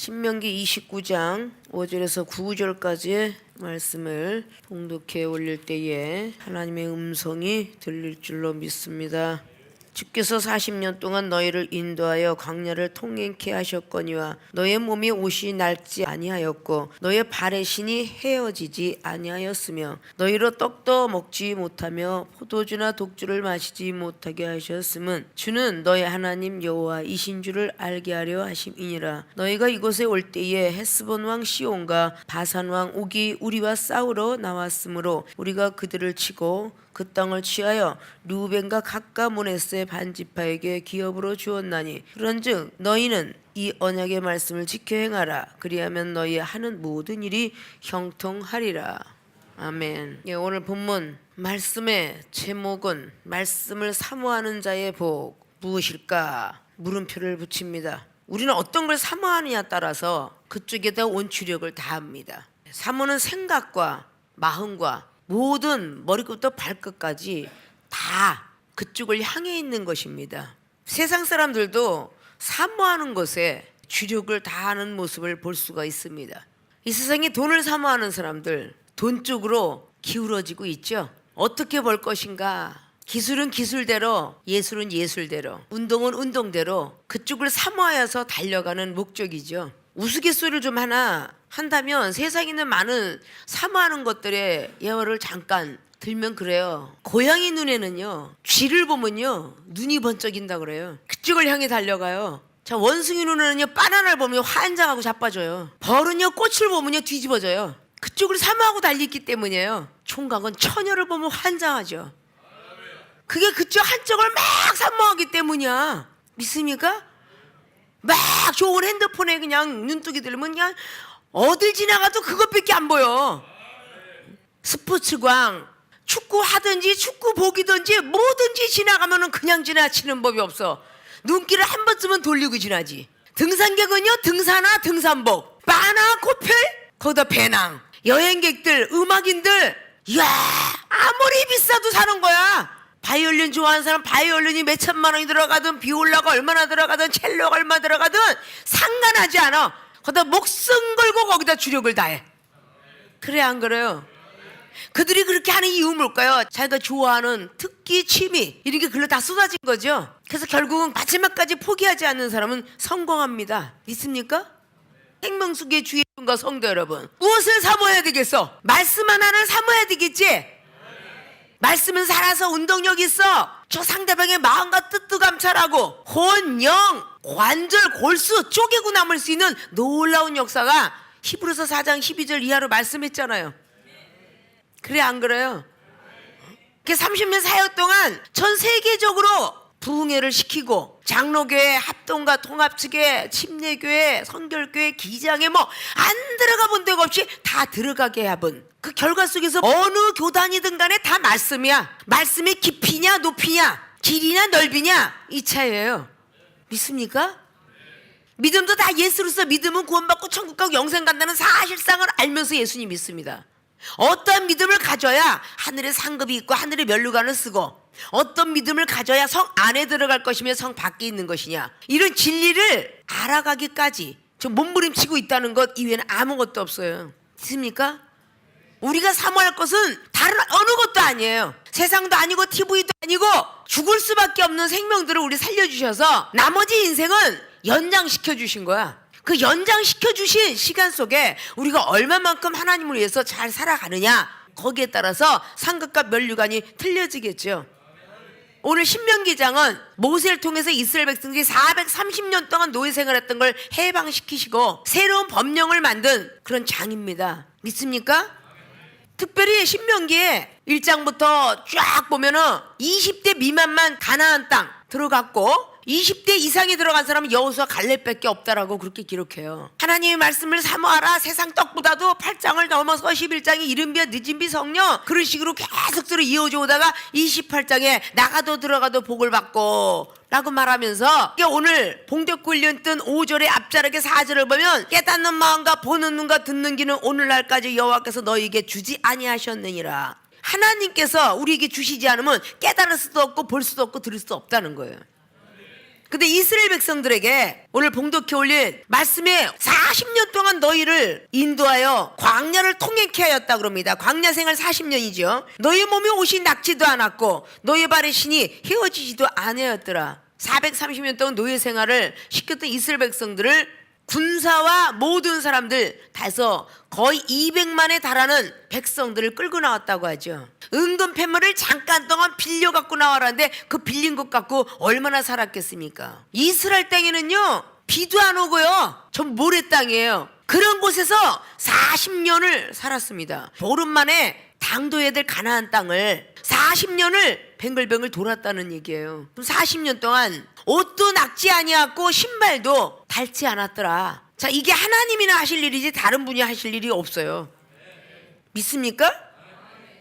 신명기 29장 5절에서 9절까지의 말씀을 봉독해 올릴 때에 하나님의 음성이 들릴 줄로 믿습니다. 주께서 40년 동안 너희를 인도하여 광야를 통행케 하셨거니와 너의 몸이 옷이 낡지 아니하였고 너의 발의 신이 헤어지지 아니하였으며 너희로 떡도 먹지 못하며 포도주나 독주를 마시지 못하게 하셨음은 주는 너희 하나님 여호와이신 줄을 알게 하려 하심이니라. 너희가 이곳에 올 때에 헤스본 왕 시온과 바산 왕 옥이 우리와 싸우러 나왔으므로 우리가 그들을 치고 그 땅을 취하여 르우벤과 gad과 므낫세 반지파에게 기업으로 주었나니 그런즉 너희는 이 언약의 말씀을 지켜 행하라. 그리하면 너희 하는 모든 일이 형통하리라. 아멘. 오늘 본문 말씀의 제목은 말씀을 사모하는 자의 복 무엇일까? 물음표를 붙입니다. 우리는 어떤 걸 사모하느냐에 따라서 그쪽에다 원추력을 다합니다. 사모는 생각과 마음과 모든 머리끝부터 발끝까지 다 그쪽을 향해 있는 것입니다. 세상 사람들도 사모하는 것에 주력을 다하는 모습을 볼 수가 있습니다. 이 세상에 돈을 사모하는 사람들 돈 쪽으로 기울어지고 있죠. 어떻게 벌 것인가? 기술은 기술대로, 예술은 예술대로, 운동은 운동대로 그쪽을 사모하여서 달려가는 목적이죠. 우스갯소리를 좀 하나 한다면 세상에 있는 많은 사모하는 것들의 예화를 잠깐 들면 그래요. 고양이 눈에는요 쥐를 보면요 눈이 번쩍인다 그래요. 그쪽을 향해 달려가요. 자, 원숭이 눈에는요 바나나를 보면 환장하고 자빠져요. 벌은요 꽃을 보면요 뒤집어져요. 그쪽을 사모하고 달리기 때문이에요. 총각은 처녀를 보면 환장하죠. 그게 그쪽 한쪽을 막 사모하기 때문이야. 믿습니까? 막 좋은 핸드폰에 그냥 눈뜨기 들면 그냥 어딜 지나가도 그것밖에 안 보여. 스포츠광 축구 하든지 축구 보기든지 뭐든지 지나가면은 그냥 지나치는 법이 없어. 눈길을 한 번쯤은 돌리고 지나지. 등산객은요 등산화 등산복 바나 코펠 거기다 배낭. 여행객들 음악인들 이야 아무리 비싸도 사는 거야. 바이올린 좋아하는 사람 바이올린이 몇 천만 원이 들어가든 비올라가 얼마나 들어가든 첼로가 얼마 들어가든 상관하지 않아. 거기다 목숨 걸고 거기다 주력을 다해. 그래 안 그래요? 그들이 그렇게 하는 이유 뭘까요? 자기가 좋아하는 특기 취미 이런 게 글로 다 쏟아진 거죠. 그래서 결국은 마지막까지 포기하지 않는 사람은 성공합니다. 믿습니까? 생명수기의 주의 분과 성도 여러분, 무엇을 사모해야 되겠어? 말씀 하나를 사모해야 되겠지? 말씀은 살아서 운동력 있어. 저 상대방의 마음과 뜻도 감찰하고 혼, 영, 관절, 골수 쪼개고 남을 수 있는 놀라운 역사가 히브리서 4장 12절 이하로 말씀했잖아요. 그래 안 그래요? 30년 사역 동안 전 세계적으로 부흥회를 시키고 장로교회, 합동가, 통합측회, 침례교회, 선결교회, 기장회 뭐 안 들어가 본 데가 없이 다 들어가게 해본 그 결과 속에서 어느 교단이든 간에 다 말씀이야. 말씀의 깊이냐 높이냐 길이냐 넓이냐 이 차이예요. 믿습니까? 믿음도 다 예수로서 믿으면 구원받고 천국 가고 영생 간다는 사실상을 알면서 예수님 믿습니다. 어떤 믿음을 가져야 하늘에 상급이 있고 하늘에 면류관을 쓰고 어떤 믿음을 가져야 성 안에 들어갈 것이며 성 밖에 있는 것이냐 이런 진리를 알아가기까지 좀 몸부림치고 있다는 것 이외에는 아무것도 없어요. 믿습니까? 우리가 사모할 것은 다른 어느 것도 아니에요. 세상도 아니고 TV도 아니고 죽을 수밖에 없는 생명들을 우리 살려주셔서 나머지 인생은 연장시켜 주신 거야. 그 연장시켜 주신 시간 속에 우리가 얼마만큼 하나님을 위해서 잘 살아가느냐 거기에 따라서 상급과 면류관이 틀려지겠죠. 오늘 신명기장은 모세를 통해서 이스라엘 백성들이 430년 동안 노예 생활했던 걸 해방시키시고 새로운 법령을 만든 그런 장입니다. 믿습니까? 특별히 신명기에 1장부터 쫙 보면은 20대 미만만 가나안 땅 들어갔고 20대 이상이 들어간 사람은 여호수아 갈렙밖에 없다라고 그렇게 기록해요. 하나님의 말씀을 사모하라. 세상 떡보다도 8장을 넘어서 11장이 이른비와 늦은비 성령 그런 식으로 계속 이어져 오다가 28장에 나가도 들어가도 복을 받고 라고 말하면서 오늘 봉독훈련 뜬 5절의 앞자락의 4절을 보면 깨닫는 마음과 보는 눈과 듣는 귀는 오늘날까지 여호와께서 너희에게 주지 아니하셨느니라. 하나님께서 우리에게 주시지 않으면 깨달을 수도 없고 볼 수도 없고 들을 수도 없다는 거예요. 근데 이스라엘 백성들에게 오늘 봉독해 올린 말씀에 40년 동안 너희를 인도하여 광야를 통행케 하였다 그럽니다. 광야 생활 40년이죠. 너희 몸이 옷이 낙지도 않았고 너희 발의 신이 헤어지지도 아니하였더라. 430년 동안 노예 생활을 시켰던 이스라엘 백성들을 군사와 모든 사람들 다 해서 거의 200만에 달하는 백성들을 끌고 나왔다고 하죠. 은근 폐물을 잠깐 동안 빌려 갖고 나와라는데 그 빌린 것 갖고 얼마나 살았겠습니까? 이스라엘 땅에는요 비도 안 오고요 전 모래 땅이에요. 그런 곳에서 40년을 살았습니다. 보름 만에 당도해야 될 가나안 땅을 40년을 뱅글뱅글 돌았다는 얘기예요. 그럼 40년 동안 옷도 낙지 아니었고 신발도 닳지 않았더라. 자, 이게 하나님이나 하실 일이지 다른 분이 하실 일이 없어요. 믿습니까?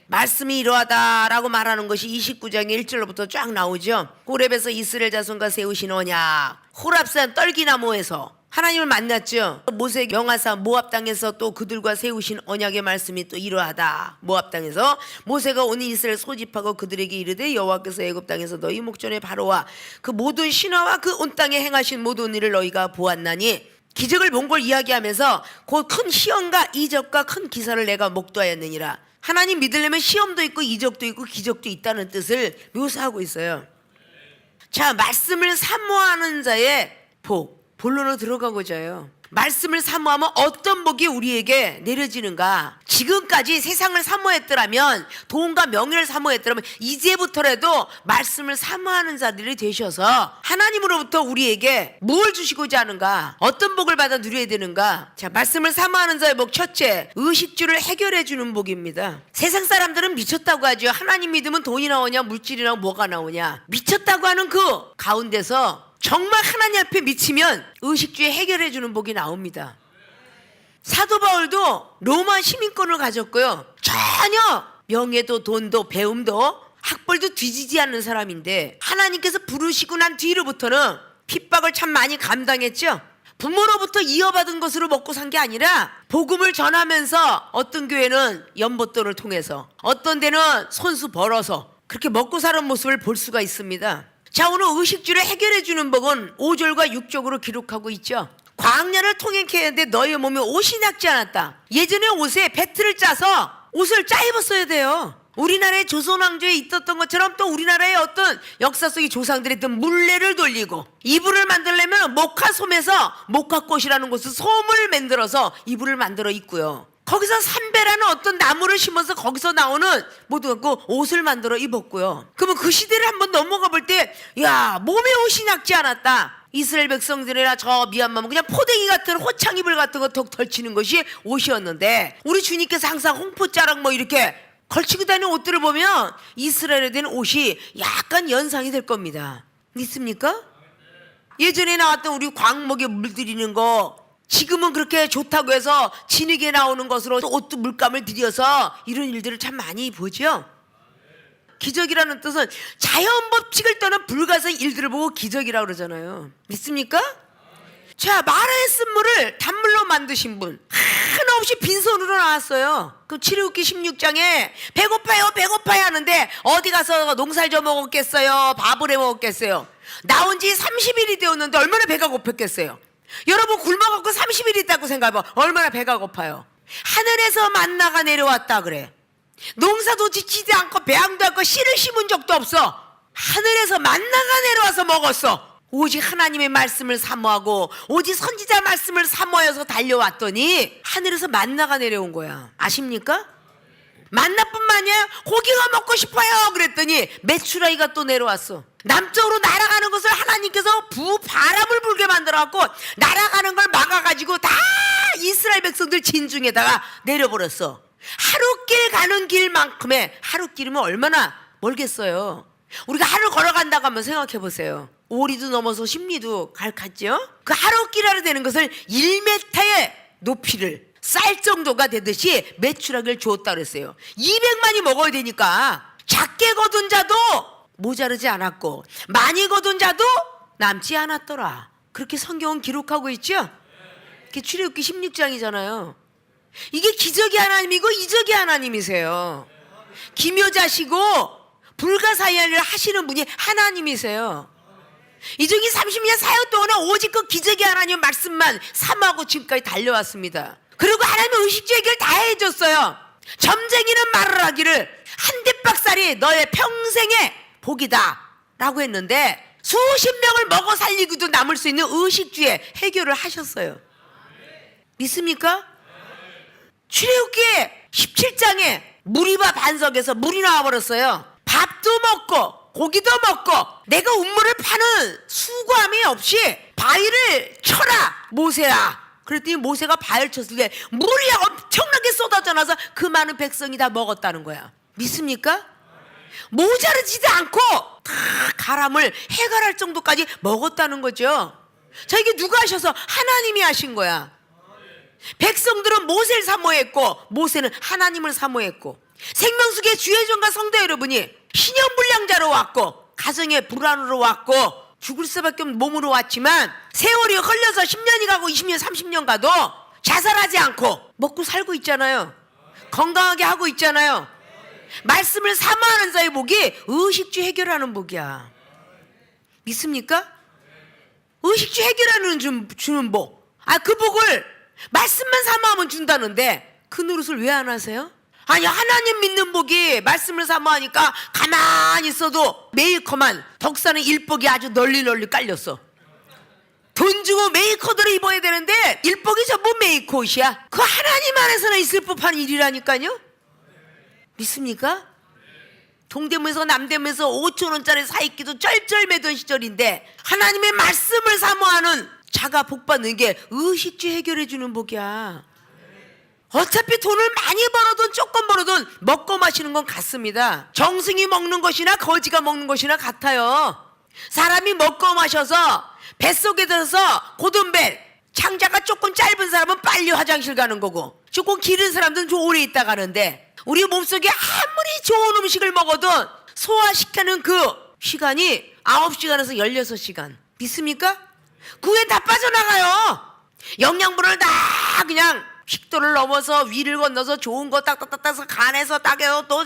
말씀이 이러하다라고 말하는 것이 29장의 1절로부터 쫙 나오죠. 호렙에서 이스라엘 자손과 세우신 언약, 호랍산 떨기나무에서 하나님을 만났죠. 모세 명하사 모압 땅에서 또 그들과 세우신 언약의 말씀이 또 이러하다. 모압 땅에서 모세가 온 이스라엘 소집하고 그들에게 이르되 여호와께서 애굽 땅에서 너희 목전에 바로와 그 모든 신화와 그 온 땅에 행하신 모든 일을 너희가 보았나니 기적을 본 걸 이야기하면서 곧 큰 시험과 이적과 큰 기사를 내가 목도하였느니라. 하나님 믿으려면 시험도 있고 이적도 있고 기적도 있다는 뜻을 묘사하고 있어요. 자, 말씀을 사모하는 자의 복, 본론으로 들어가고자 해요. 말씀을 사모하면 어떤 복이 우리에게 내려지는가? 지금까지 세상을 사모했더라면, 돈과 명예를 사모했더라면 이제부터라도 말씀을 사모하는 자들이 되셔서 하나님으로부터 우리에게 뭘 주시고자 하는가? 어떤 복을 받아 누려야 되는가? 자, 말씀을 사모하는 자의 복 첫째, 의식주를 해결해 주는 복입니다. 세상 사람들은 미쳤다고 하죠. 하나님 믿으면 돈이 나오냐 물질이 나오냐 뭐가 나오냐. 미쳤다고 하는 그 가운데서 정말 하나님 앞에 미치면 의식주에 해결해 주는 복이 나옵니다. 사도 바울도 로마 시민권을 가졌고요. 전혀 명예도 돈도 배움도 학벌도 뒤지지 않는 사람인데 하나님께서 부르시고 난 뒤로부터는 핍박을 참 많이 감당했죠. 부모로부터 이어받은 것으로 먹고 산 게 아니라 복음을 전하면서 어떤 교회는 연못돈을 통해서 어떤 데는 손수 벌어서 그렇게 먹고 사는 모습을 볼 수가 있습니다. 자, 오늘 의식주를 해결해 주는 복은 5절과 6절로 기록하고 있죠. 광야를 통행케 했는데 너희의 몸에 옷이 낙지 않았다. 예전에 옷에 배틀을 짜서 옷을 짜 입었어야 돼요. 우리나라의 조선왕조에 있었던 것처럼 또 우리나라의 어떤 역사 속의 조상들이 했던 물레를 돌리고 이불을 만들려면 목화솜에서 목화꽃이라는 곳을 솜을 만들어서 이불을 만들어 입고요. 거기서 삼배라는 어떤 나무를 심어서 거기서 나오는 모두 갖고 옷을 만들어 입었고요. 그러면 그 시대를 한번 넘어가 볼 때, 야, 몸에 옷이 낙지 않았다. 이스라엘 백성들이나 저 미얀마는 그냥 포대기 같은 호창이불 같은 거 톡 덜치는 것이 옷이었는데, 우리 주님께서 항상 홍포자락 뭐 이렇게 걸치고 다니는 옷들을 보면 이스라엘에 대한 옷이 약간 연상이 될 겁니다. 믿습니까? 예전에 나왔던 우리 광목에 물들이는 거 지금은 그렇게 좋다고 해서 진흙에 나오는 것으로 옷도 물감을 들여서 이런 일들을 참 많이 보죠. 기적이라는 뜻은 자연 법칙을 떠난 불가사의 일들을 보고 기적이라고 그러잖아요. 믿습니까? 자, 마라의 쓴물을 단물로 만드신 분 하나없이 빈손으로 나왔어요. 그 출애굽기 16장에 배고파요 배고파요 하는데 어디 가서 농사를 져 먹었겠어요? 밥을 해 먹었겠어요? 나온 지 30일이 되었는데 얼마나 배가 고팠겠어요? 여러분 굶어갖고 30일 있다고 생각해봐. 얼마나 배가 고파요. 하늘에서 만나가 내려왔다 그래. 농사도 짓지도 않고 배양도 않고 씨를 심은 적도 없어. 하늘에서 만나가 내려와서 먹었어. 오직 하나님의 말씀을 사모하고 오직 선지자 말씀을 사모하여서 달려왔더니 하늘에서 만나가 내려온 거야. 아십니까? 만나뿐만 아니라 고기가 먹고 싶어요 그랬더니 메추라기가 또 내려왔어. 남쪽으로 날아가는 것을 하나님께서 부바람을 불게 만들어갖고 날아가는 걸 막아가지고 다 이스라엘 백성들 진중에다가 내려버렸어. 하루길 가는 길만큼의 하루길이면 얼마나 멀겠어요. 우리가 하루 걸어간다고 한번 생각해 보세요. 오리도 넘어서 십리도 갔죠. 그 하루길이라 되는 것을 1m의 높이를 쌀 정도가 되듯이 메추라기를 주었다 그랬어요. 200만이 먹어야 되니까 작게 거둔 자도 모자르지 않았고 많이 거둔 자도 남지 않았더라. 그렇게 성경은 기록하고 있죠. 그게 출애굽기 16장이잖아요. 이게 기적의 하나님이고 이적의 하나님이세요. 기묘자시고 불가사의한 일을 하시는 분이 하나님이세요. 이종이 30년 사역 동안 오직 그 기적의 하나님 말씀만 사모하고 지금까지 달려왔습니다. 그리고 하나님의 의식주 해결 다 해줬어요. 점쟁이는 말을 하기를 한 대 박살이 너의 평생의 복이다 라고 했는데 수십 명을 먹어 살리고도 남을 수 있는 의식주의 해결을 하셨어요. 믿습니까? 출애굽기 17장에 무리바 반석에서 물이 나와버렸어요. 밥도 먹고 고기도 먹고 내가 우물을 파는 수고함이 없이 바위를 쳐라 모세야. 그랬더니 모세가 바위를 쳤을 때 물이 엄청나게 쏟아져 나서 그 많은 백성이 다 먹었다는 거야. 믿습니까? 모자르지도 않고 다 가람을 해갈할 정도까지 먹었다는 거죠. 자, 이게 누가 하셔서? 하나님이 하신 거야. 백성들은 모세를 사모했고 모세는 하나님을 사모했고, 생명수의 주의종과 성도 여러분이 신용불량자로 왔고 가정의 불안으로 왔고 죽을 수밖에 없는 몸으로 왔지만 세월이 흘려서 10년이 가고 20년 30년 가도 자살하지 않고 먹고 살고 있잖아요. 건강하게 하고 있잖아요. 말씀을 사모하는 자의 복이 의식주 해결하는 복이야. 믿습니까? 의식주 해결하는 주는 복. 그 복을 말씀만 사모하면 준다는데 그 노릇을 왜 안 하세요? 아니, 하나님 믿는 복이 말씀을 사모하니까 가만히 있어도 메이커만 덕산의 일복이 아주 널리 깔렸어. 돈 주고 메이커들을 입어야 되는데 일복이 전부 메이커 옷이야. 그 하나님 안에서는 있을 법한 일이라니까요. 믿습니까? 동대문에서 남대문에서 5,000원짜리 사입기도 쩔쩔매던 시절인데 하나님의 말씀을 사모하는 자가 복받는 게 의식주 해결해 주는 복이야. 어차피 돈을 많이 벌어든 조금 벌어든 먹고 마시는 건 같습니다. 정승이 먹는 것이나 거지가 먹는 것이나 같아요. 사람이 먹고 마셔서 뱃속에 들어서 고든벨 창자가 조금 짧은 사람은 빨리 화장실 가는 거고 조금 길은 사람들은 좀 오래 있다 가는데, 우리 몸속에 아무리 좋은 음식을 먹어도 소화시키는 그 시간이 9시간에서 16시간. 믿습니까? 그 후에 다 빠져나가요. 영양분을 다 그냥 식도를 넘어서 위를 건너서 좋은 거 딱딱딱 따서 간에서 따게요. 또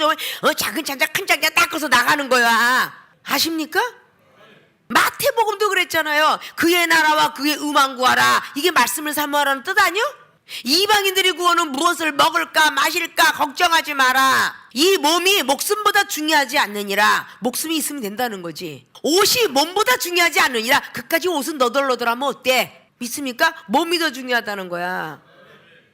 작은 창자 큰 창자 닦아서 나가는 거야. 아십니까? 마태복음도 그랬잖아요. 그의 나라와 그의 의만 구하라. 이게 말씀을 사모하라는 뜻 아니요? 이방인들이 구하는 무엇을 먹을까 마실까 걱정하지 마라. 이 몸이 목숨보다 중요하지 않느니라. 목숨이 있으면 된다는 거지. 옷이 몸보다 중요하지 않느니라. 그까지 옷은 너덜너덜하면 어때? 믿습니까? 몸이 더 중요하다는 거야.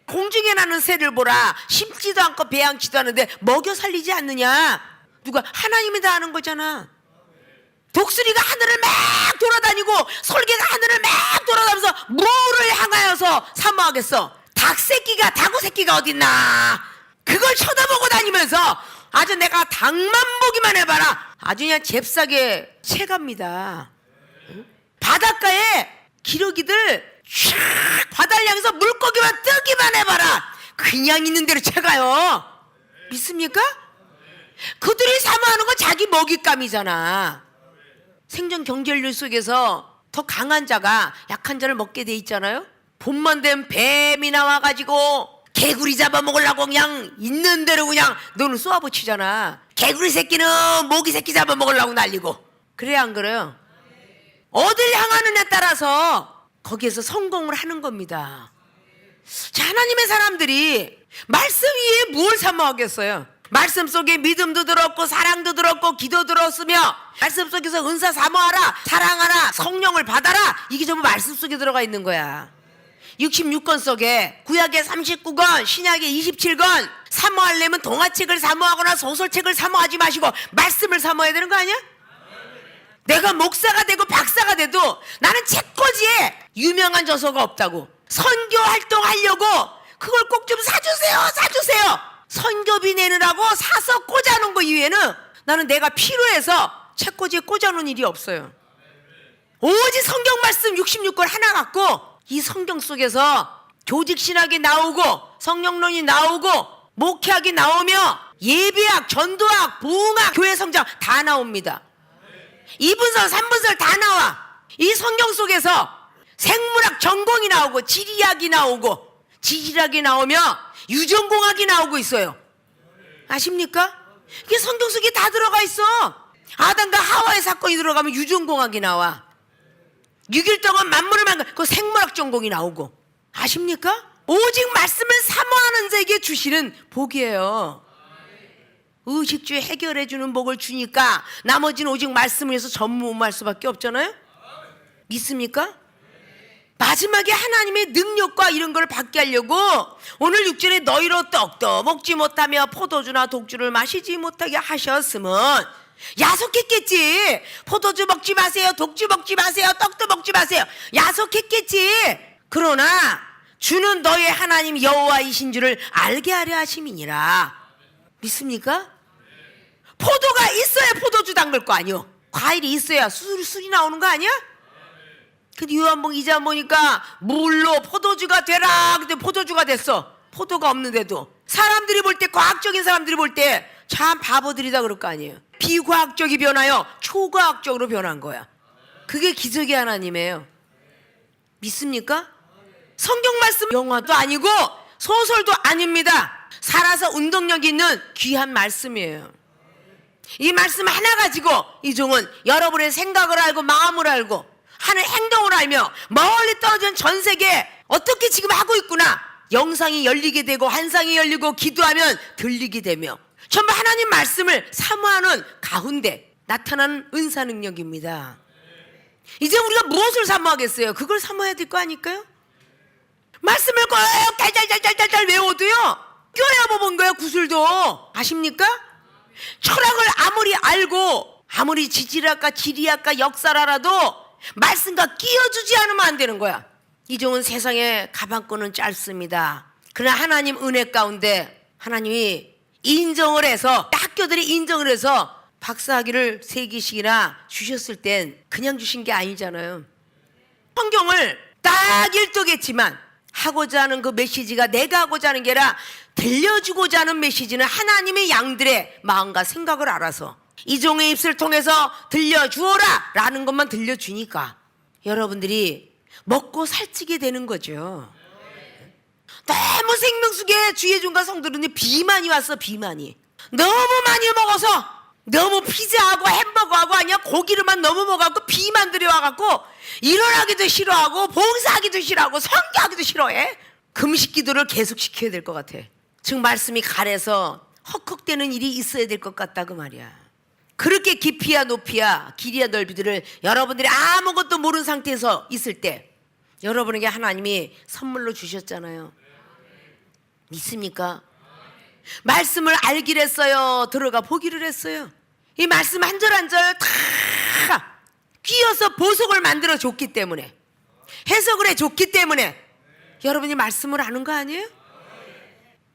공중에 나는 새를 보라. 심지도 않고 배양치도 않는데 먹여 살리지 않느냐. 누가? 하나님이 다 하는 거잖아. 독수리가 하늘을 막 돌아다니고 솔개가 하늘을 막 돌아다니면서 뭐를 향하여서 사모하겠어? 닭새끼가 다구 새끼가 어딨나. 그걸 쳐다보고 다니면서 아주 내가 닭만 보기만 해봐라. 아주 그냥 잽싸게 채갑니다. 바닷가에 기러기들 쫙 바다를 향해서 물고기만 뜨기만 해봐라. 그냥 있는 대로 채가요. 믿습니까? 그들이 사모하는 건 자기 먹잇감이잖아. 생존 경쟁률 속에서 더 강한 자가 약한 자를 먹게 돼 있잖아요. 봄만 되면 뱀이 나와가지고 개구리 잡아먹으려고 그냥 있는 대로 그냥 너는 쏘아붙이잖아. 개구리 새끼는 모기 새끼 잡아먹으려고 날리고. 그래 안 그래요? 어딜 향하느냐에 따라서 거기에서 성공을 하는 겁니다. 자, 하나님의 사람들이 말씀 위에 무엇을 사모하겠어요? 말씀 속에 믿음도 들었고 사랑도 들었고 기도 들었으며 말씀 속에서 은사 사모하라, 사랑하라, 성령을 받아라. 이게 전부 말씀 속에 들어가 있는 거야. 66권 속에 구약의 39권, 신약의 27권 사모하려면 동화책을 사모하거나 소설책을 사모하지 마시고 말씀을 사모해야 되는 거 아니야? 내가 목사가 되고 박사가 돼도 나는 책꽂이에 유명한 저서가 없다고. 선교 활동하려고 그걸 꼭 좀 사주세요. 선교비 내느라고 사서 꽂아놓은 거 이외에는 나는 내가 필요해서 책꽂이에 꽂아놓은 일이 없어요. 오직 성경 말씀 66권 하나 갖고 이 성경 속에서 조직신학이 나오고 성령론이 나오고 목회학이 나오며 예배학, 전도학, 부흥학, 교회 성장 다 나옵니다. 2분설, 3분설 다 나와. 이 성경 속에서 생물학 전공이 나오고 지리학이 나오고 지질학이 나오며 유전공학이 나오고 있어요. 아십니까? 이게 성경 속에 다 들어가 있어. 아담과 하와의 사건이 들어가면 유전공학이 나와. 6일 동안 만물을 그 생물학 전공이 나오고 아십니까? 오직 말씀을 사모하는 자에게 주시는 복이에요. 의식주 해결해 주는 복을 주니까 나머지는 오직 말씀을 해서 전무후무할 수밖에 없잖아요. 믿습니까? 마지막에 하나님의 능력과 이런 걸 받게 하려고 오늘 6절에 너희로 떡도 먹지 못하며 포도주나 독주를 마시지 못하게 하셨으면 야속했겠지. 포도주 먹지 마세요, 독주 먹지 마세요, 떡도 먹지 마세요, 야속했겠지. 그러나 주는 너의 하나님 여호와이신 줄을 알게 하려 하심이니라. 믿습니까? 포도가 있어야 포도주 담글 거 아니요. 과일이 있어야 술이 나오는 거 아니야? 근데 요한복음 2장 보니까 물로 포도주가 되라. 근데 포도주가 됐어. 포도가 없는데도. 사람들이 볼 때, 과학적인 사람들이 볼 때 참 바보들이다 그럴 거 아니에요. 비과학적이 변하여 초과학적으로 변한 거야. 그게 기적의 하나님이에요. 믿습니까? 성경 말씀 영화도 아니고 소설도 아닙니다. 살아서 운동력 있는 귀한 말씀이에요. 이 말씀 하나 가지고 이종은 여러분의 생각을 알고 마음을 알고 하는 행동을 알며 멀리 떨어진 전 세계에 어떻게 지금 하고 있구나. 영상이 열리게 되고 환상이 열리고 기도하면 들리게 되며 전부 하나님 말씀을 사모하는 가운데 나타나는 은사 능력입니다. 이제 우리가 무엇을 사모하겠어요? 그걸 사모해야 될 거 아닐까요? 말씀을 꼭 달달달달달 외워도요 껴야 뽑은 거예요. 구슬도. 아십니까? 철학을 아무리 알고 아무리 지질학과 지리학과 역사를 알아도 말씀과 끼워주지 않으면 안 되는 거야. 이종은 세상의 가방끈은 짧습니다. 그러나 하나님 은혜 가운데 하나님이 인정을 해서 학교들이 인정을 해서 박사학위를 3개씩이나 주셨을 땐 그냥 주신 게 아니잖아요. 성경을 딱 읽도겠지만 하고자 하는 그 메시지가 내가 하고자 하는 게 아니라 들려주고자 하는 메시지는 하나님의 양들의 마음과 생각을 알아서 이종의 입술을 통해서 들려주어라 라는 것만 들려주니까 여러분들이 먹고 살찌게 되는 거죠. 너무 생명수계 주의중과 성도들은 비만이 왔어. 비만이 너무 많이 먹어서 너무 피자하고 햄버거하고 아니야 고기를만 너무 먹어갖고 비만들이 와갖고 일어나기도 싫어하고 봉사하기도 싫어하고 성교하기도 싫어해. 금식 기도를 계속 시켜야 될 것 같아. 즉 말씀이 가래서 헉헉대는 일이 있어야 될 것 같다 그 말이야. 그렇게 깊이야 높이야 길이야 넓이들을 여러분들이 아무것도 모르는 상태에서 있을 때 여러분에게 하나님이 선물로 주셨잖아요. 믿습니까? 말씀을 알기를 했어요. 들어가 보기를 했어요. 이 말씀 한 절 한 절 다 끼어서 보석을 만들어 줬기 때문에 해석을 해 줬기 때문에 여러분이 말씀을 아는 거 아니에요?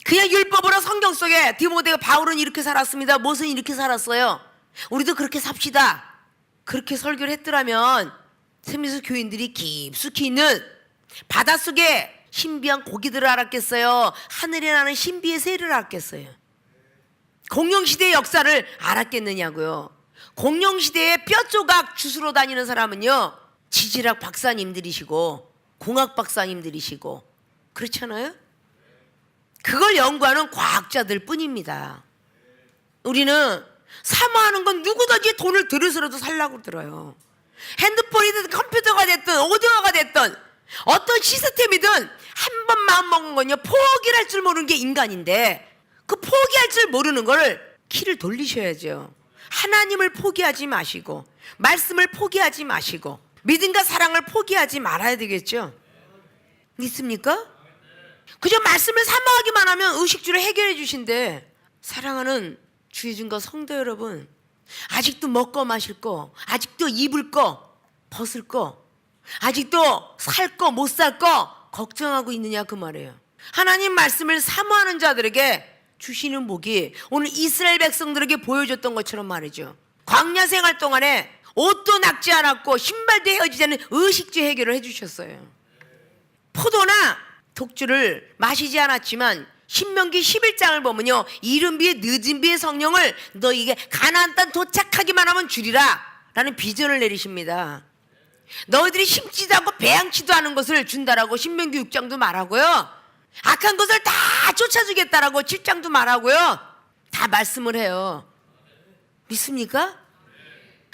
그냥 율법으로 성경 속에 디모데가 바울은 이렇게 살았습니다. 모세는 이렇게 살았어요. 우리도 그렇게 삽시다. 그렇게 설교를 했더라면 세미수 교인들이 깊숙이 있는 바닷속에 신비한 고기들을 알았겠어요? 하늘에 나는 신비의 새를 알았겠어요? 공룡시대의 역사를 알았겠느냐고요. 공룡시대에 뼈조각 주스러 다니는 사람은요 지질학 박사님들이시고 공학 박사님들이시고 그렇잖아요? 그걸 연구하는 과학자들 뿐입니다. 우리는 사모하는 건 누구든지 돈을 들여서라도 살라고 들어요. 핸드폰이든 컴퓨터가 됐든 오디오가 됐든 어떤 시스템이든 한 번 마음먹은 건요 포기를 할 줄 모르는 게 인간인데 그 포기할 줄 모르는 거를 키를 돌리셔야죠. 하나님을 포기하지 마시고 말씀을 포기하지 마시고 믿음과 사랑을 포기하지 말아야 되겠죠. 믿습니까? 그저 말씀을 사모하기만 하면 의식주를 해결해 주신대. 사랑하는 주의 종과 성도 여러분, 아직도 먹고 마실 거, 아직도 입을 거, 벗을 거, 아직도 살 거, 못 살 거 걱정하고 있느냐 그 말이에요. 하나님 말씀을 사모하는 자들에게 주시는 복이 오늘 이스라엘 백성들에게 보여줬던 것처럼 말이죠. 광야 생활 동안에 옷도 낙지 않았고 신발도 헤어지지 않는 의식주 해결을 해주셨어요. 포도나 독주를 마시지 않았지만 신명기 11장을 보면요 이른 비에 늦은 비의 성령을 너희에게 가나안 땅 도착하기만 하면 주리라 라는 비전을 내리십니다. 너희들이 심지도 않고 배양치도 않은 것을 준다라고 신명기 6장도 말하고요 악한 것을 다 쫓아주겠다라고 7장도 말하고요 다 말씀을 해요. 믿습니까?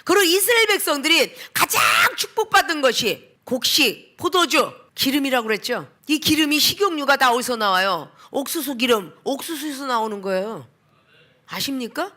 그리고 이스라엘 백성들이 가장 축복받은 것이 곡식, 포도주, 기름이라고 그랬죠. 이 기름이 식용유가 다 어디서 나와요? 옥수수 기름, 옥수수에서 나오는 거예요. 아십니까?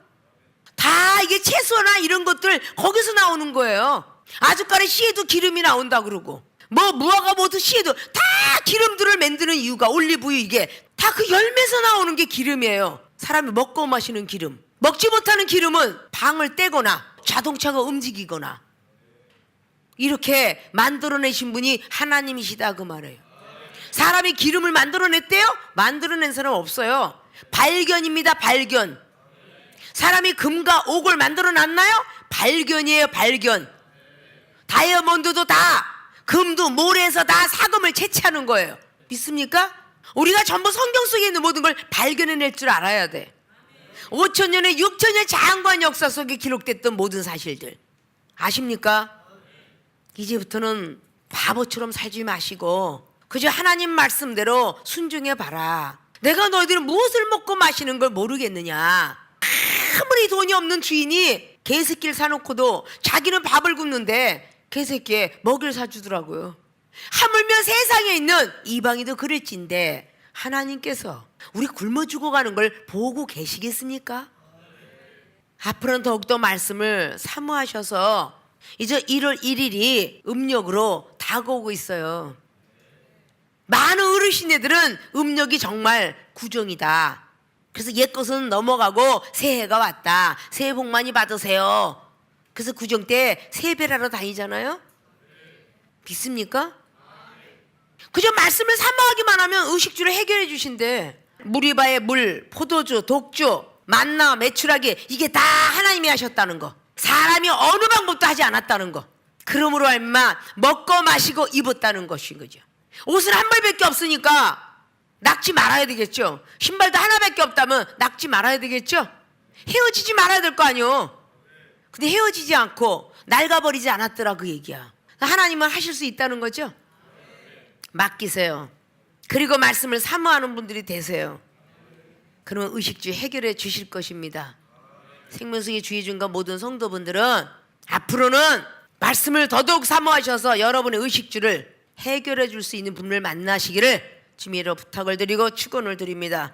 다 이게 채소나 이런 것들 거기서 나오는 거예요. 아주까리 씨에도 기름이 나온다 그러고 뭐 무화과 모두 씨에도 다 기름들을 만드는 이유가 올리브유 이게 다 그 열매에서 나오는 게 기름이에요. 사람이 먹고 마시는 기름. 먹지 못하는 기름은 방을 떼거나 자동차가 움직이거나 이렇게 만들어내신 분이 하나님이시다 그 말이에요. 사람이 기름을 만들어냈대요? 만들어낸 사람 없어요. 발견입니다. 발견. 사람이 금과 옥을 만들어놨나요? 발견이에요. 발견. 다이아몬드도 다 금도 모래에서 다 사금을 채취하는 거예요. 믿습니까? 우리가 전부 성경 속에 있는 모든 걸 발견해낼 줄 알아야 돼. 5천년에 6천년 장관 역사 속에 기록됐던 모든 사실들 아십니까? 이제부터는 바보처럼 살지 마시고 그저 하나님 말씀대로 순종해 봐라. 내가 너희들은 무엇을 먹고 마시는 걸 모르겠느냐. 아무리 돈이 없는 주인이 개새끼를 사놓고도 자기는 밥을 굽는데 개새끼에 먹이를 사주더라고요. 하물며 세상에 있는 이방인도 그랬진데 하나님께서 우리 굶어 죽어가는 걸 보고 계시겠습니까? 앞으로는 더욱더 말씀을 사모하셔서 이제 1월 1일이 음력으로 다가오고 있어요. 많은 어르신네들은 음력이 정말 구정이다. 그래서 옛 것은 넘어가고 새해가 왔다. 새해 복 많이 받으세요. 그래서 구정 때 세배하러 다니잖아요. 믿습니까? 그저 말씀을 사모하기만 하면 의식주를 해결해 주신대. 무리바의 물, 포도주, 독주, 만나, 메추라기 이게 다 하나님이 하셨다는 거. 사람이 어느 방법도 하지 않았다는 거. 그러므로 얼마 먹고 마시고 입었다는 것인 거죠. 옷은 한 벌밖에 없으니까 낚지 말아야 되겠죠. 신발도 하나밖에 없다면 낚지 말아야 되겠죠. 헤어지지 말아야 될 거 아니요. 근데 헤어지지 않고 낡아버리지 않았더라 그 얘기야. 하나님은 하실 수 있다는 거죠. 맡기세요. 그리고 말씀을 사모하는 분들이 되세요. 그러면 의식주 해결해 주실 것입니다. 생명수의 주의 중과 모든 성도분들은 앞으로는 말씀을 더더욱 사모하셔서 여러분의 의식주를 해결해 줄 수 있는 분을 만나시기를 주님으로 부탁을 드리고 축원을 드립니다.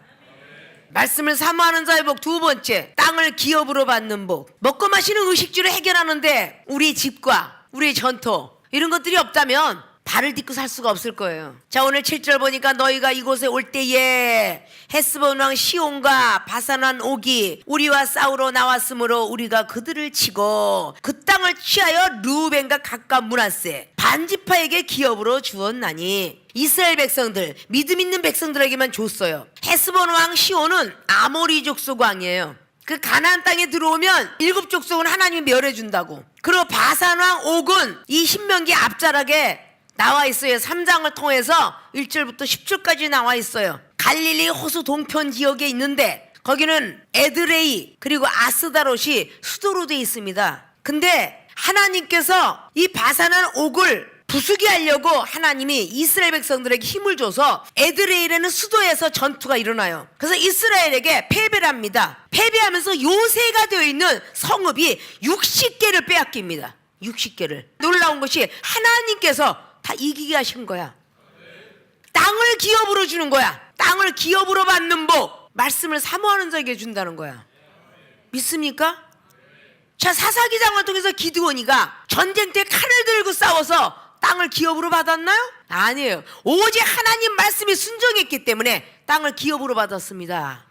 말씀을 사모하는 자의 복 두 번째, 땅을 기업으로 받는 복. 먹고 마시는 의식주를 해결하는데 우리 집과 우리 전토 이런 것들이 없다면 발을 딛고 살 수가 없을 거예요. 자, 오늘 7절 보니까 너희가 이곳에 올 때에 헤스본 왕 시온과 바산왕 옥이 우리와 싸우러 나왔으므로 우리가 그들을 치고 그 땅을 취하여 루벤과 각각 므낫세 반지파에게 기업으로 주었나니 이스라엘 백성들 믿음 있는 백성들에게만 줬어요. 헤스본 왕 시온은 아모리 족속 왕이에요. 그 가나안 땅에 들어오면 7 족속은 하나님이 멸해 준다고. 그리고 바산 왕 옥은 이 신명기 앞자락에 나와 있어요. 3장을 통해서 1절부터 10절까지 나와 있어요. 갈릴리 호수 동편 지역에 있는데 거기는 에드레이 그리고 아스다롯이 수도로 되어 있습니다. 근데 하나님께서 이 바산한 옥을 부수게 하려고 하나님이 이스라엘 백성들에게 힘을 줘서 에드레이라는 수도에서 전투가 일어나요. 그래서 이스라엘에게 패배를 합니다. 패배하면서 요새가 되어 있는 성읍이 60개를 빼앗깁니다. 60개를. 놀라운 것이 하나님께서 다 이기게 하신 거야. 땅을 기업으로 주는 거야. 땅을 기업으로 받는 복. 말씀을 사모하는 자에게 준다는 거야. 믿습니까? 자, 사사기장을 통해서 기드온이가 전쟁 때 칼을 들고 싸워서 땅을 기업으로 받았나요? 아니에요. 오직 하나님 말씀에 순종했기 때문에 땅을 기업으로 받았습니다.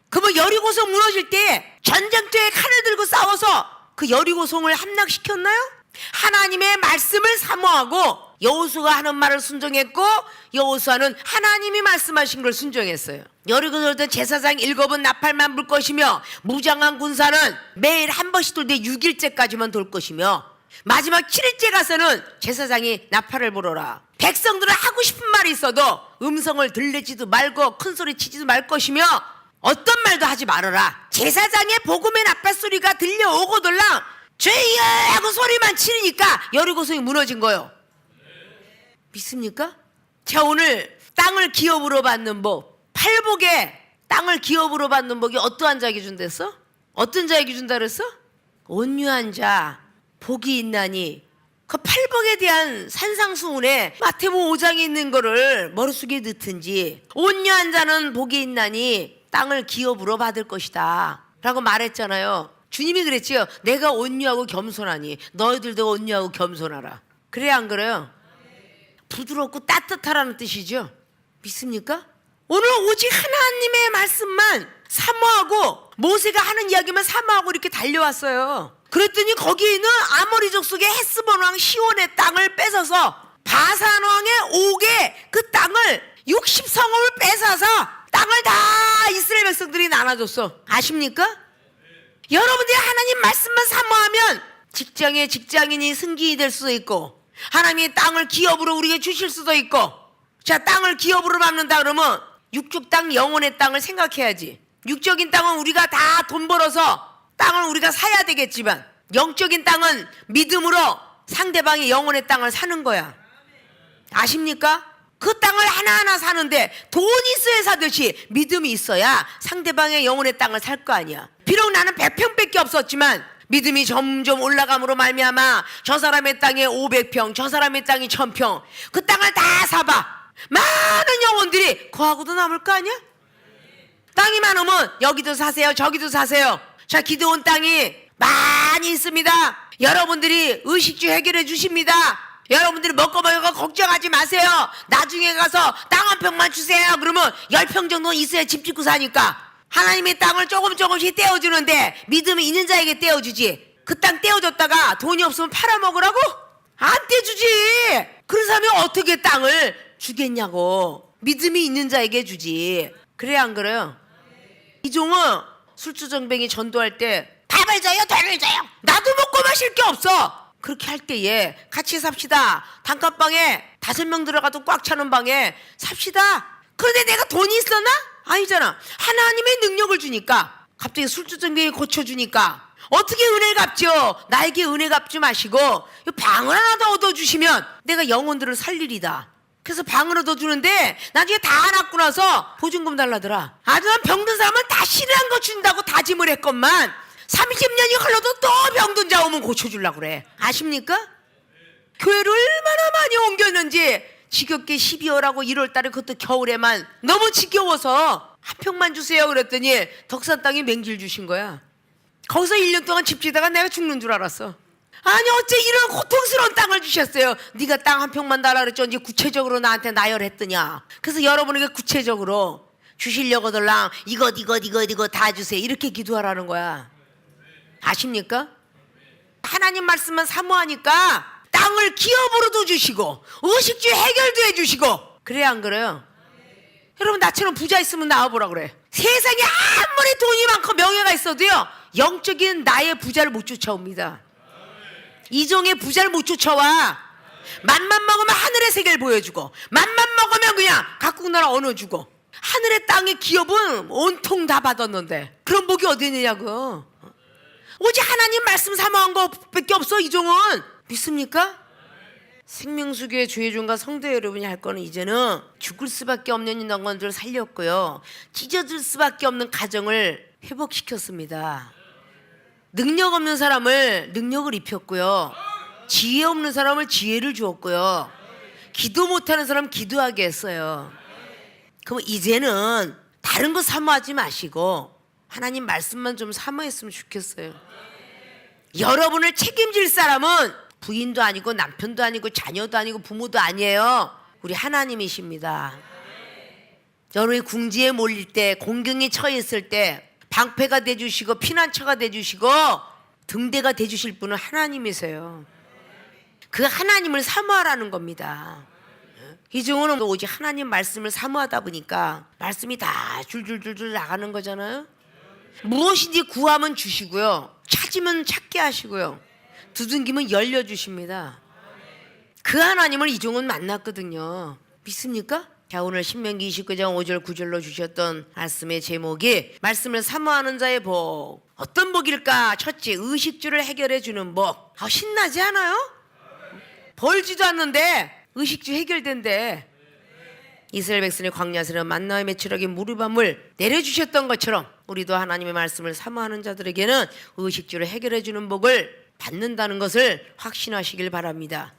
그러면 여리고성 무너질 때 전쟁터에 칼을 들고 싸워서 그 여리고성을 함락시켰나요? 하나님의 말씀을 사모하고 여호수아가 하는 말을 순종했고 여호수아는 하나님이 말씀하신 걸 순종했어요. 여리고성을 때 제사장 7은 나팔만 불 것이며 무장한 군사는 매일 한 번씩 돌 때 6일째까지만 돌 것이며 마지막 7일째 가서는 제사장이 나팔을 불어라. 백성들은 하고 싶은 말이 있어도 음성을 들리지도 말고 큰소리 치지도 말 것이며 어떤 말도 하지 말아라. 제사장의 복음의 나팔 소리가 들려오고들랑 죄야 하고 소리만 치르니까 여리고성이 무너진 거예요. 믿습니까? 자, 오늘 땅을 기업으로 받는 복, 팔복에 땅을 기업으로 받는 복이 어떠한 자에게 준댔어? 어떤 자에게 준다 그랬어? 온유한 자 복이 있나니 그 팔복에 대한 산상수훈에 마태복음 5장에 있는 거를 머릿속에 넣든지 온유한 자는 복이 있나니 땅을 기업으로 받을 것이다 라고 말했잖아요. 주님이 그랬지요. 내가 온유하고 겸손하니 너희들도 온유하고 겸손하라. 그래야 안 그래요? 부드럽고 따뜻하라는 뜻이죠. 믿습니까? 오늘 오직 하나님의 말씀만 사모하고 모세가 하는 이야기만 사모하고 이렇게 달려왔어요. 그랬더니 거기에 있는 아모리 족속의 헤스본 왕 시온의 땅을 뺏어서 바산 왕의 옥에 그 땅을 60성읍을 뺏어서 땅을 다 이스라엘 백성들이 나눠줬어. 아십니까? 여러분들이 하나님 말씀만 사모하면 직장의 직장인이 승진이 될 수도 있고 하나님이 땅을 기업으로 우리에게 주실 수도 있고. 자, 땅을 기업으로 받는다 그러면 육적 땅, 영혼의 땅을 생각해야지. 육적인 땅은 우리가 다 돈 벌어서 땅을 우리가 사야 되겠지만 영적인 땅은 믿음으로 상대방의 영혼의 땅을 사는 거야. 아십니까? 그 땅을 하나하나 사는데 돈이 있어야 사듯이 믿음이 있어야 상대방의 영혼의 땅을 살 거 아니야. 비록 나는 100평밖에 없었지만 믿음이 점점 올라감으로 말미암아 저 사람의 땅에 500평, 저 사람의 땅이 1000평, 그 땅을 다 사봐. 많은 영혼들이 거하고도 남을 거 아니야? 땅이 많으면 여기도 사세요, 저기도 사세요. 자, 기드온 땅이 많이 있습니다. 여러분들이 의식주 해결해 주십니다. 여러분들이 먹고 먹고 걱정하지 마세요. 나중에 가서 땅 한 평만 주세요. 그러면 10평 정도 있어야 집 짓고 사니까. 하나님의 땅을 조금씩 떼어주는데 믿음이 있는 자에게 떼어주지. 그 땅 떼어줬다가 돈이 없으면 팔아먹으라고? 안 떼주지. 그런 사람이 어떻게 땅을 주겠냐고. 믿음이 있는 자에게 주지. 그래 안 그래요? 이종은 술주정뱅이 전도할 때 밥을 줘요, 돈을 줘요. 나도 먹고 마실 게 없어. 그렇게 할 때에 같이 삽시다. 단칸방에 5명 들어가도 꽉 차는 방에 삽시다. 그런데 내가 돈이 있었나? 아니잖아. 하나님의 능력을 주니까 갑자기 술주정뱅이 고쳐주니까 어떻게 은혜 갚죠? 나에게 은혜 갚지 마시고 방을 하나 더 얻어주시면 내가 영혼들을 살리리다. 그래서 방을 얻어주는데 나중에 다 낳고 나서 보증금 달라더라. 아주 난 병든 사람은 다 실한 거 준다고 다짐을 했건만 30년이 흘러도 또 병든 자 오면 고쳐주려고 그래. 아십니까? 교회를 얼마나 많이 옮겼는지 지겹게 12월하고 1월달에 그것도 겨울에만 너무 지겨워서 한 평만 주세요 그랬더니 덕산 땅이 맹길 주신 거야. 거기서 1년 동안 집 지다가 내가 죽는 줄 알았어. 아니 어째 이런 고통스러운 땅을 주셨어요. 네가 땅 한 평만 달라 그랬죠. 이제 구체적으로 나한테 나열했더냐. 그래서 여러분에게 구체적으로 주시려고들랑 이것 다 주세요 이렇게 기도하라는 거야. 아십니까? 하나님 말씀만 사모하니까 땅을 기업으로도 주시고 의식주 해결도 해주시고. 그래 안 그래요? 여러분 나처럼 부자 있으면 나와보라 그래. 세상에 아무리 돈이 많고 명예가 있어도요 영적인 나의 부자를 못 쫓아옵니다. 이종의 부자를 못 쫓아와. 맘만 먹으면 하늘의 세계를 보여주고 맘만 먹으면 그냥 각국 나라 언어주고 하늘의 땅의 기업은 온통 다 받았는데 그런 복이 어디 있느냐고. 오직 하나님 말씀 사모한 것밖에 없어 이종은. 믿습니까? 생명수교의 주의종과 성도 여러분이 할 거는 이제는 죽을 수밖에 없는 영혼들을 살렸고요 찢어질 수밖에 없는 가정을 회복시켰습니다. 능력 없는 사람을 능력을 입혔고요 지혜 없는 사람을 지혜를 주었고요 기도 못하는 사람 기도하게 했어요. 그럼 이제는 다른 거 사모하지 마시고 하나님 말씀만 좀 사모했으면 좋겠어요. 여러분을 책임질 사람은 부인도 아니고 남편도 아니고 자녀도 아니고 부모도 아니에요. 우리 하나님이십니다. 여러분이 궁지에 몰릴 때 공경에 처해 있을 때 방패가 돼주시고 피난처가 돼주시고 등대가 돼주실 분은 하나님이세요. 그 하나님을 사모하라는 겁니다. 이종은 오직 하나님 말씀을 사모하다 보니까 말씀이 다 줄줄줄줄 나가는 거잖아요. 무엇인지 구하면 주시고요 찾으면 찾게 하시고요 두둥기면 열려주십니다. 그 하나님을 이종은 만났거든요. 믿습니까? 자, 오늘 신명기 29장 5절 9절로 주셨던 말씀의 제목이 말씀을 사모하는 자의 복. 어떤 복일까? 첫째, 의식주를 해결해 주는 복. 신나지 않아요? 벌지도 않는데 의식주 해결된대. 이스라엘 백성의 광야에서 만나의 메추라기 무리밤을 내려주셨던 것처럼 우리도 하나님의 말씀을 사모하는 자들에게는 의식주를 해결해 주는 복을 받는다는 것을 확신하시길 바랍니다.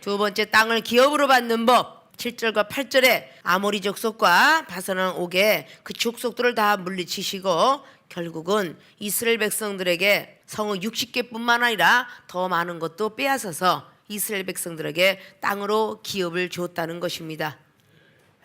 두 번째, 땅을 기업으로 받는 법. 7절과 8절에 아모리 족속과 바산왕 옥에 그 족속들을 다 물리치시고 결국은 이스라엘 백성들에게 성읍 60개뿐만 아니라 더 많은 것도 빼앗아서 이스라엘 백성들에게 땅으로 기업을 줬다는 것입니다.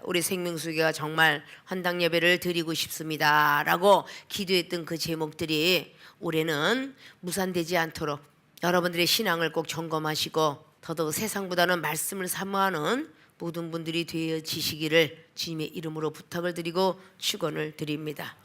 우리 생명수교가 정말 헌당 예배를 드리고 싶습니다 라고 기도했던 그 제목들이 올해는 무산되지 않도록 여러분들의 신앙을 꼭 점검하시고 더더욱 세상보다는 말씀을 사모하는 모든 분들이 되어지시기를 주님의 이름으로 부탁을 드리고 축원을 드립니다.